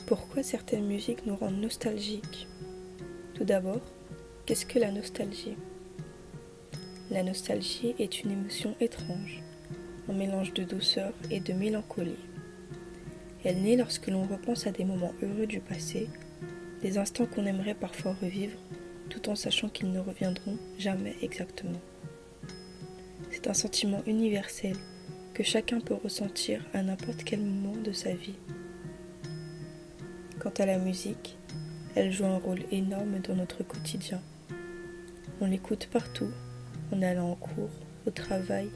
Pourquoi certaines musiques nous rendent nostalgiques? Tout d'abord, qu'est-ce que la nostalgie? La nostalgie est une émotion étrange, un mélange de douceur et de mélancolie. Elle naît lorsque l'on repense à des moments heureux du passé, des instants qu'on aimerait parfois revivre, tout en sachant qu'ils ne reviendront jamais exactement. C'est un sentiment universel que chacun peut ressentir à n'importe quel moment de sa vie. Quant à la musique, elle joue un rôle énorme dans notre quotidien. On l'écoute partout, en allant en cours, au travail,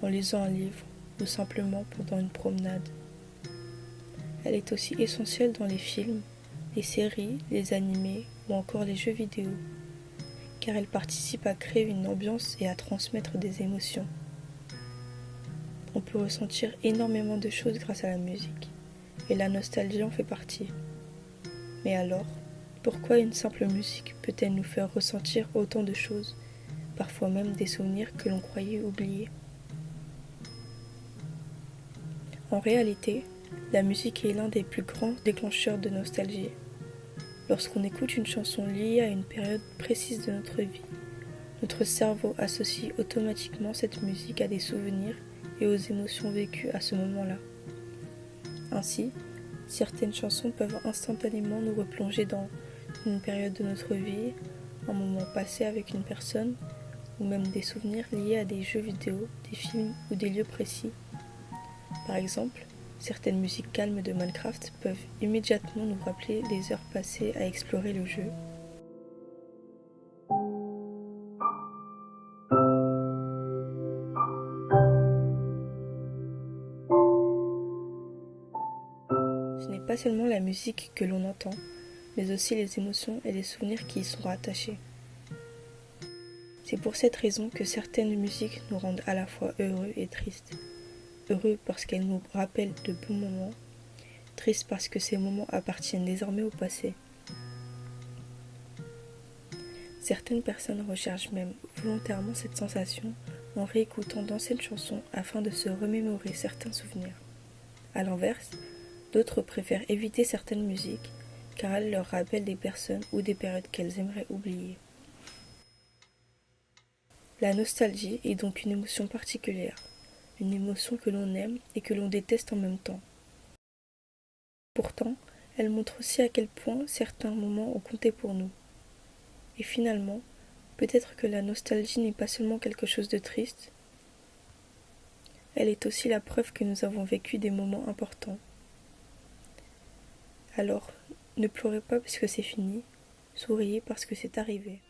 en lisant un livre ou simplement pendant une promenade. Elle est aussi essentielle dans les films, les séries, les animés ou encore les jeux vidéo, car elle participe à créer une ambiance et à transmettre des émotions. On peut ressentir énormément de choses grâce à la musique, et la nostalgie en fait partie. Mais alors, pourquoi une simple musique peut-elle nous faire ressentir autant de choses, parfois même des souvenirs que l'on croyait oubliés? En réalité, la musique est l'un des plus grands déclencheurs de nostalgie. Lorsqu'on écoute une chanson liée à une période précise de notre vie, notre cerveau associe automatiquement cette musique à des souvenirs et aux émotions vécues à ce moment-là. Ainsi, certaines chansons peuvent instantanément nous replonger dans une période de notre vie, un moment passé avec une personne, ou même des souvenirs liés à des jeux vidéo, des films ou des lieux précis. Par exemple, certaines musiques calmes de Minecraft peuvent immédiatement nous rappeler les heures passées à explorer le jeu. Ce n'est pas seulement la musique que l'on entend, mais aussi les émotions et les souvenirs qui y sont rattachés. C'est pour cette raison que certaines musiques nous rendent à la fois heureux et tristes. Heureux parce qu'elles nous rappellent de bons moments, tristes parce que ces moments appartiennent désormais au passé. Certaines personnes recherchent même volontairement cette sensation en réécoutant d'anciennes chansons afin de se remémorer certains souvenirs. A l'inverse, d'autres préfèrent éviter certaines musiques car elles leur rappellent des personnes ou des périodes qu'elles aimeraient oublier. La nostalgie est donc une émotion particulière, une émotion que l'on aime et que l'on déteste en même temps. Pourtant, elle montre aussi à quel point certains moments ont compté pour nous. Et finalement, peut-être que la nostalgie n'est pas seulement quelque chose de triste, elle est aussi la preuve que nous avons vécu des moments importants. Alors, ne pleurez pas parce que c'est fini, souriez parce que c'est arrivé.